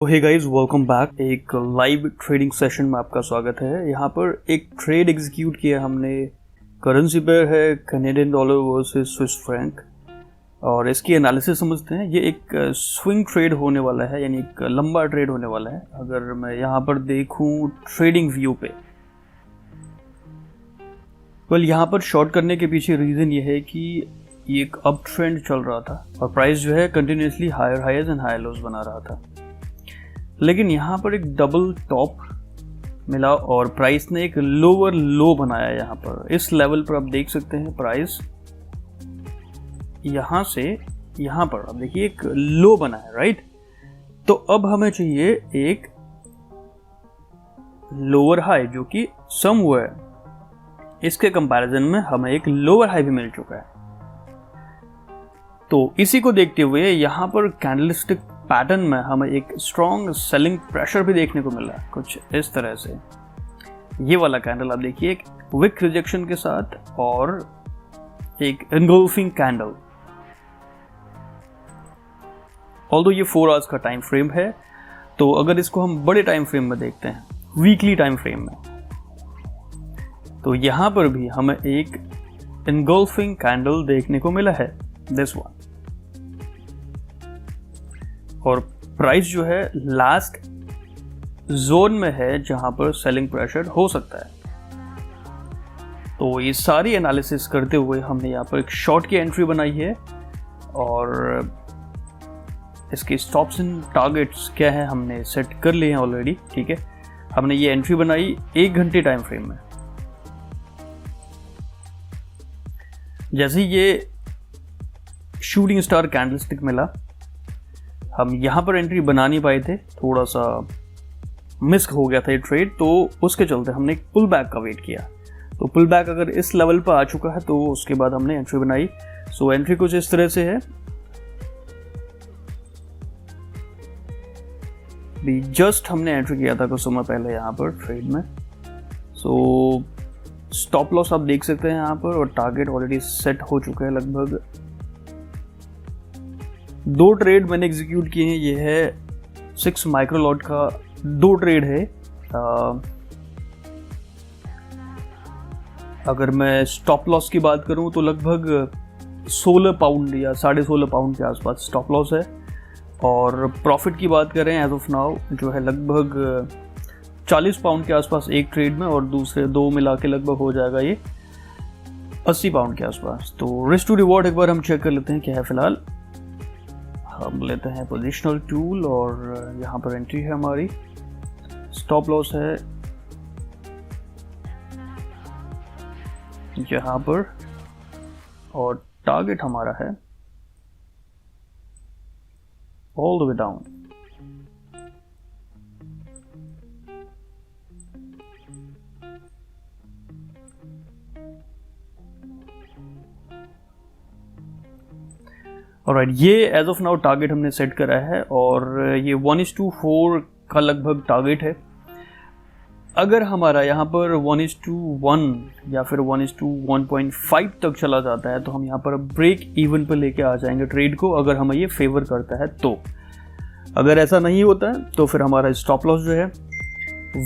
हे guys, welcome back. एक live trading session में आपका स्वागत है। यहाँ पर एक ट्रेड एग्जीक्यूट किया हमने। करेंसी पेयर है Canadian dollar versus Swiss franc, और इसकी एनालिसिस समझते हैं। ये एक स्विंग ट्रेड होने वाला है, यानी एक लंबा ट्रेड होने वाला है। अगर मैं यहाँ पर देखूँ ट्रेडिंग व्यू पे, यहाँ पर शॉर्ट करने के पीछे रीज़न ये है कि ये एक अप ट्रेंड चल रहा था और प्राइस जो है continuously higher highs and higher lows बना रहा था। लेकिन यहाँ पर एक डबल टॉप मिला और प्राइस ने एक लोअर लो बनाया। यहाँ पर इस लेवल पर आप देख सकते हैं प्राइस यहाँ से यहाँ पर आप देखिए एक लो बना है, राइट। तो अब हमें चाहिए एक लोअर हाई जो कि समवेयर इसके कंपैरिजन में हमें एक लोअर हाई भी मिल चुका है। तो इसी को देखते हुए यहाँ पर कैंडलस्टिक पैटर्न में हमें एक स्ट्रॉन्ग सेलिंग प्रेशर भी देखने को मिला, कुछ इस तरह से। ये वाला कैंडल आप देखिए एक विक रिजेक्शन के साथ और एक एनगल्फिंग कैंडल। ऑल्दो ये 4 आवर्स का टाइम फ्रेम है, तो अगर इसको हम बड़े टाइम फ्रेम में देखते हैं, वीकली टाइम फ्रेम में, तो यहां पर भी हमें एक एनगल्फिंग कैंडल देखने को मिला है, दिस वन। और प्राइस जो है लास्ट जोन में है जहां पर सेलिंग प्रेशर हो सकता है। तो ये सारी एनालिसिस करते हुए हमने यहाँ पर एक शॉर्ट की एंट्री बनाई है और इसके स्टॉप्स एंड टारगेट्स क्या है हमने सेट कर लिए हैं ऑलरेडी, ठीक है। हमने ये एंट्री बनाई 1 घंटे टाइम फ्रेम में। जैसे ये शूटिंग स्टार कैंडलस्टिक मिला, हम यहाँ पर एंट्री बना नहीं पाए थे, थोड़ा सा मिस हो गया था ये ट्रेड, तो उसके चलते हमने एक पुल बैक का वेट किया। तो पुल बैक अगर इस लेवल पर आ चुका है तो उसके बाद हमने एंट्री बनाई। सो एंट्री कुछ इस तरह से है, जस्ट हमने एंट्री किया था कुछ समय पहले यहाँ पर ट्रेड में। सो स्टॉप लॉस आप देख सकते हैं यहाँ पर, और टारगेट ऑलरेडी सेट हो चुका है। लगभग 2 ट्रेड मैंने एग्जीक्यूट किए हैं। ये है 6 माइक्रो लॉट का 2 ट्रेड है। अगर मैं स्टॉप लॉस की बात करूं तो लगभग 16 पाउंड या 16.5 पाउंड के आसपास स्टॉप लॉस है। और प्रॉफिट की बात करें एज ऑफ नाउ जो है लगभग 40 पाउंड के आसपास एक ट्रेड में, और दूसरे 2 मिला के लगभग हो जाएगा ये 80 पाउंड के आसपास। तो रिस्क टू रिवॉर्ड एक बार हम चेक कर लेते हैं क्या है। फिलहाल हम लेते हैं पोजिशनल टूल और यहाँ पर एंट्री है हमारी, स्टॉप लॉस है यहाँ पर, और टारगेट हमारा है all the way down. Alright, ये एज ऑफ नाउ टारगेट हमने सेट करा है और ये 1:4 का लगभग टारगेट है। अगर हमारा यहाँ पर 1:1 या फिर 1:1.5 तक चला जाता है तो हम यहाँ पर ब्रेक इवन पर लेके आ जाएंगे ट्रेड को, अगर हमें ये फेवर करता है तो। अगर ऐसा नहीं होता है तो फिर हमारा स्टॉप लॉस जो है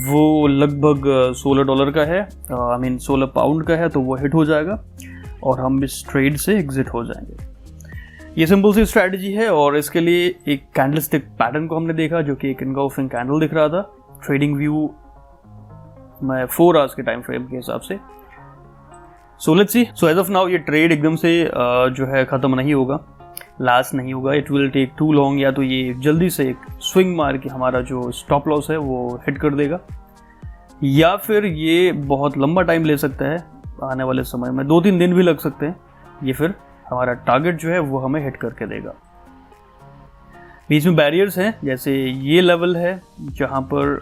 वो लगभग $16 का है, आई मीन 16 पाउंड का है, तो वो हिट हो जाएगा और हम इस ट्रेड से एग्जिट हो जाएंगे। ये सिंपल सी स्ट्रैटेजी है, और इसके लिए एक कैंडलस्टिक पैटर्न को हमने देखा जो कि एक एनगल्फिंग कैंडल दिख रहा था ट्रेडिंग व्यू में 4 आवर्स के टाइम फ्रेम के हिसाब से। So let's see. So as of now ये ट्रेड एकदम से जो है ख़त्म नहीं होगा, लास्ट नहीं होगा, it will take too long. या तो ये जल्दी से एक स्विंग मार के हमारा जो स्टॉप लॉस है वो हिट कर देगा, या फिर ये बहुत लंबा टाइम ले सकता है, आने वाले समय में 2-3 दिन भी लग सकते हैं। ये फिर हमारा टारगेट जो है वो हमें हिट करके देगा। बीच में बैरियर्स हैं, जैसे ये लेवल है जहां पर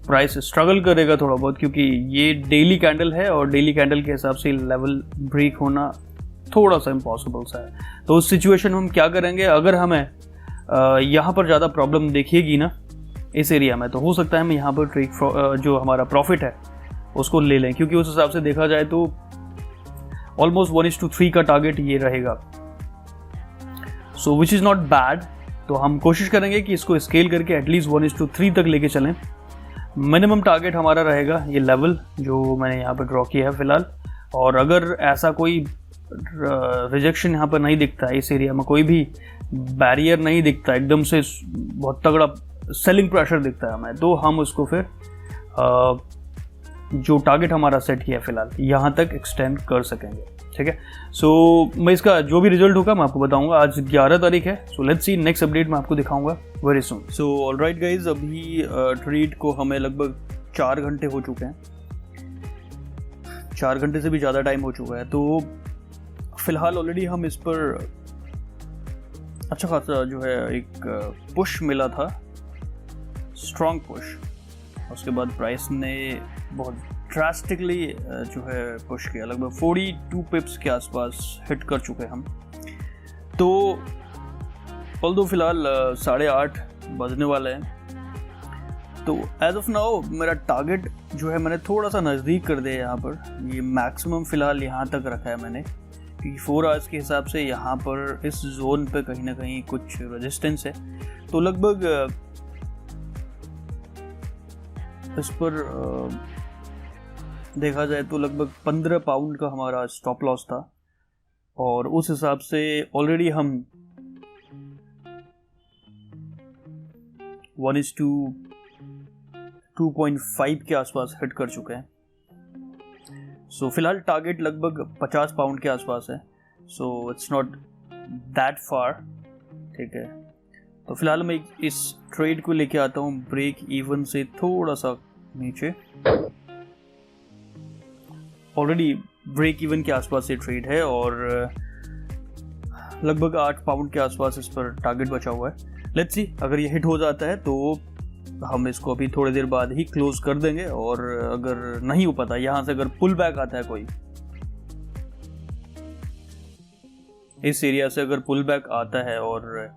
प्राइस स्ट्रगल करेगा थोड़ा बहुत, क्योंकि ये डेली कैंडल है और डेली कैंडल के हिसाब से लेवल ब्रेक होना थोड़ा सा इम्पॉसिबल सा है। तो उस सिचुएशन में हम क्या करेंगे, अगर हमें यहाँ पर ज़्यादा प्रॉब्लम देखिएगी ना इस एरिया में, तो हो सकता है हम यहाँ पर ट्रेड जो हमारा प्रॉफिट है उसको ले लें, क्योंकि उस हिसाब से देखा जाए तो ऑलमोस्ट 1:3 का टारगेट ये रहेगा। सो विच इज़ नॉट बैड, तो हम कोशिश करेंगे कि इसको स्केल करके एटलीस्ट 1:3 तक लेके चलें। मिनिमम टारगेट हमारा रहेगा ये लेवल जो मैंने यहाँ पर ड्रॉ किया है फ़िलहाल। और अगर ऐसा कोई रिजेक्शन यहाँ पर नहीं दिखता है, इस एरिया में कोई भी बैरियर नहीं दिखता, एकदम से बहुत तगड़ा सेलिंग प्रेशर दिखता है हमें, तो हम उसको फिर जो टारगेट हमारा सेट किया फ़िलहाल यहाँ तक एक्सटेंड कर सकेंगे। ठीक है, सो मैं इसका जो भी रिजल्ट होगा मैं आपको बताऊंगा। आज 11 तारीख है, सो लेट्स सी नेक्स्ट अपडेट मैं आपको दिखाऊंगा very soon. So alright guys, अभी ट्रेड को हमें लगभग 4 घंटे हो चुके हैं, 4 घंटे से भी ज़्यादा टाइम हो चुका है। तो फिलहाल ऑलरेडी हम इस पर अच्छा खासा जो है एक पुश मिला था, स्ट्रॉन्ग पुश। उसके बाद प्राइस ने बहुत ड्रास्टिकली जो है पुश किया, लगभग 42 पिप्स के आसपास हिट कर चुके हैं हम। तो ऑल्दो फिलहाल 8:30 बजने वाले हैं, तो एज ऑफ नाउ मेरा टारगेट जो है मैंने थोड़ा सा नज़दीक कर दिया यहाँ पर। ये मैक्सिमम फ़िलहाल यहाँ तक रखा है मैंने, क्योंकि 4 आवर्स के हिसाब से यहाँ पर इस जोन पे कहीं ना कहीं कुछ रेजिस्टेंस है। तो लगभग इस पर देखा जाए तो लगभग 15 पाउंड का हमारा स्टॉप लॉस था, और उस हिसाब से ऑलरेडी हम 1:2.5 के आसपास हिट कर चुके हैं। सो फिलहाल टारगेट लगभग 50 पाउंड के आसपास है, so it's not that far. ठीक है, तो फिलहाल मैं इस ट्रेड को लेके आता हूँ ब्रेक इवन से थोड़ा सा नीचे। ऑलरेडी ब्रेक इवन के आसपास ये ट्रेड है, और लगभग 8 पाउंड के आसपास इस पर टारगेट बचा हुआ है। लेट्स सी, अगर ये हिट हो जाता है तो हम इसको अभी थोड़ी देर बाद ही क्लोज कर देंगे, और अगर नहीं हो पाता, यहाँ से अगर पुल बैक आता है कोई, इस एरिया से अगर पुल बैक आता है और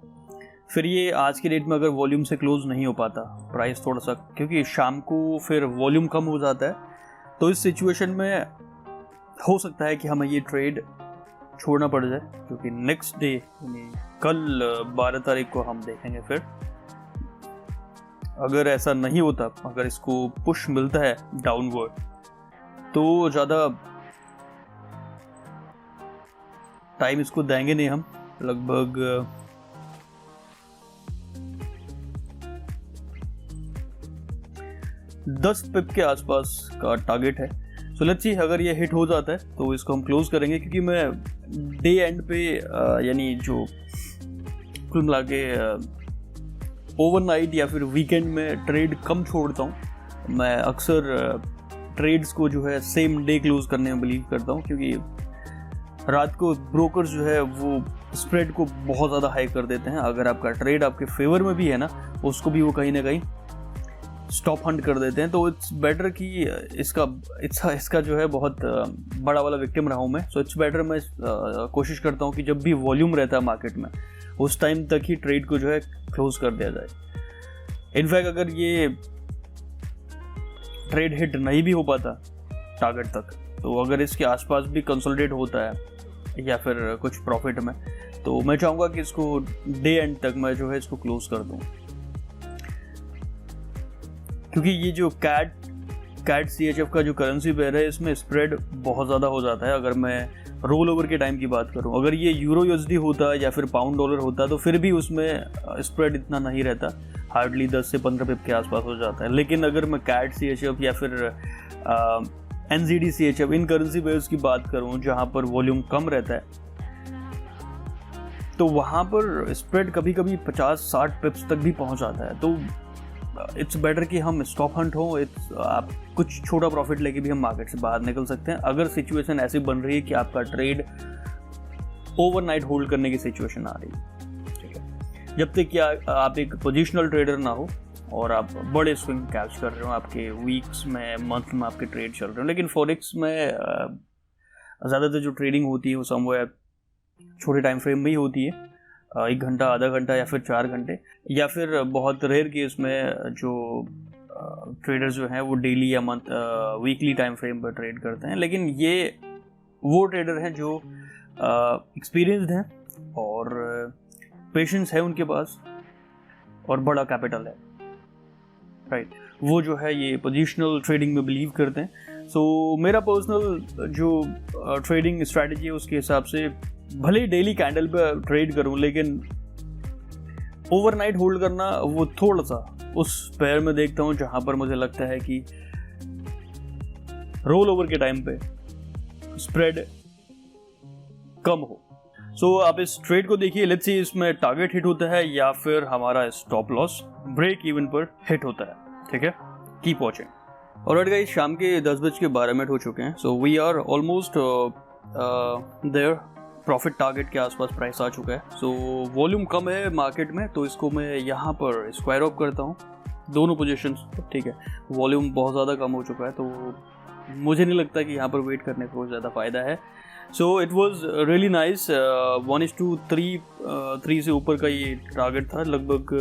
फिर ये आज की डेट में अगर वॉल्यूम से क्लोज नहीं हो पाता, प्राइस थोड़ा सा, क्योंकि शाम को फिर वॉल्यूम कम हो जाता है, तो इस सिचुएशन में हो सकता है कि हमें ये ट्रेड छोड़ना पड़ जाए, क्योंकि नेक्स्ट डे यानी कल 12 तारीख को हम देखेंगे। फिर अगर ऐसा नहीं होता, अगर इसको पुश मिलता है डाउनवर्ड, तो ज़्यादा टाइम इसको देंगे नहीं हम। लगभग 10 पिप के आसपास का टारगेट है। सो लेट्स सी, अगर ये हिट हो जाता है तो इसको हम क्लोज करेंगे, क्योंकि मैं डे एंड पे यानी जो कुल मिला के ओवरनाइट या फिर वीकेंड में ट्रेड कम छोड़ता हूँ। मैं अक्सर ट्रेड्स को जो है सेम डे क्लोज करने में बिलीव करता हूँ, क्योंकि रात को ब्रोकर्स जो है वो स्प्रेड को बहुत ज़्यादा हाई कर देते हैं। अगर आपका ट्रेड आपके फेवर में भी है ना, उसको भी वो कहीं ना कहीं स्टॉप हंट कर देते हैं। तो इट्स बेटर कि इसका जो है बहुत बड़ा वाला विक्टिम रहा हूँ मैं। सो इट्स बेटर, मैं कोशिश करता हूँ कि जब भी वॉल्यूम रहता है मार्केट में, उस टाइम तक ही ट्रेड को जो है क्लोज कर दिया जाए। इनफैक्ट अगर ये ट्रेड हिट नहीं भी हो पाता टारगेट तक, तो अगर इसके आसपास भी कंसोलिडेट होता है या फिर कुछ प्रॉफिट में, तो मैं चाहूँगा कि इसको डे एंड तक मैं जो है इसको क्लोज कर दूँ, क्योंकि ये जो कैट CHF का जो करेंसी पेयर है, इसमें स्प्रेड बहुत ज़्यादा हो जाता है। अगर मैं रोल ओवर के टाइम की बात करूं, अगर ये यूरो USD होता या फिर पाउंड डॉलर होता, तो फिर भी उसमें स्प्रेड इतना नहीं रहता, हार्डली 10 से 15 पिप के आसपास हो जाता है। लेकिन अगर मैं कैट CHF या फिर NZD CHF, इन करेंसी पेयर्स की बात करूं जहां पर वॉल्यूम कम रहता है, तो वहां पर स्प्रेड कभी कभी 50-60 पिप्स तक भी पहुंच जाता है। तो इट्स बेटर कि हम स्टॉप हंट हो, आप कुछ छोटा प्रॉफिट लेके भी हम मार्केट से बाहर निकल सकते हैं, अगर सिचुएशन ऐसी बन रही है कि आपका ट्रेड ओवरनाइट होल्ड करने की सिचुएशन आ रही है। ठीक है, जब तक कि आप एक पोजिशनल ट्रेडर ना हो और आप बड़े स्विंग कैच कर रहे हो, आपके वीक्स में, मंथ में आपके ट्रेड चल रहे हो। लेकिन फॉरेक्स में ज़्यादातर जो ट्रेडिंग होती है वो समवेयर छोटे टाइम फ्रेम में ही होती है, 1 घंटा, आधा घंटा या फिर 4 घंटे, या फिर बहुत रेयर केस में जो ट्रेडर्स जो हैं वो डेली या मंथ वीकली टाइम फ्रेम पर ट्रेड करते हैं। लेकिन ये वो ट्रेडर हैं जो एक्सपीरियंस्ड हैं और पेशेंस है उनके पास, और बड़ा कैपिटल है, राइट, वो जो है ये पोजिशनल ट्रेडिंग में बिलीव करते हैं। सो मेरा पर्सनल जो ट्रेडिंग स्ट्रैटेजी है उसके हिसाब से भले ही डेली कैंडल पे ट्रेड करूं, लेकिन ओवरनाइट होल्ड करना वो थोड़ा सा उस पेयर में देखता हूं जहां पर मुझे लगता है कि रोल ओवर के टाइम पे स्प्रेड कम हो। सो आप इस ट्रेड को देखिए, लेट्स सी इसमें टारगेट हिट होता है या फिर हमारा स्टॉप लॉस ब्रेक इवन पर हिट होता है, ठीक है, कीप वॉचिंग। ऑलराइट गाइस, शाम के 10:12 हो चुके हैं। So we are almost there, profit target के आसपास प्राइस आ चुका है। सो वॉल्यूम कम है मार्केट में, तो इसको मैं यहाँ पर स्क्वायर ऑफ करता हूँ दोनों पोजीशंस, ठीक है। वॉल्यूम बहुत ज़्यादा कम हो चुका है, तो मुझे नहीं लगता कि यहाँ पर वेट करने का बहुत ज़्यादा फ़ायदा है। So it was really nice. 1:3 से ऊपर का ये टारगेट था, लगभग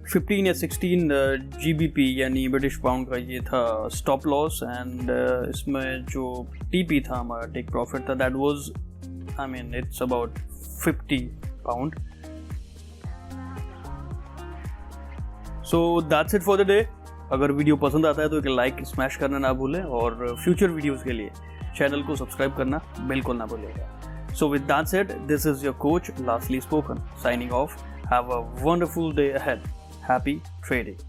15 या 16 GBP यानी ब्रिटिश पाउंड का ये था स्टॉप लॉस। एंड इसमें जो TP था, हमारा टेक प्रॉफिट था, that was I mean it's about 50 pound. So that's it for the day. अगर वीडियो पसंद आता है तो एक लाइक स्मैश करना ना भूलें, और फ्यूचर वीडियोस के लिए चैनल को सब्सक्राइब करना बिल्कुल ना भूलिएगा। So with that said, this is your coach lastly spoken, signing off. Have a wonderful day ahead. Happy trading.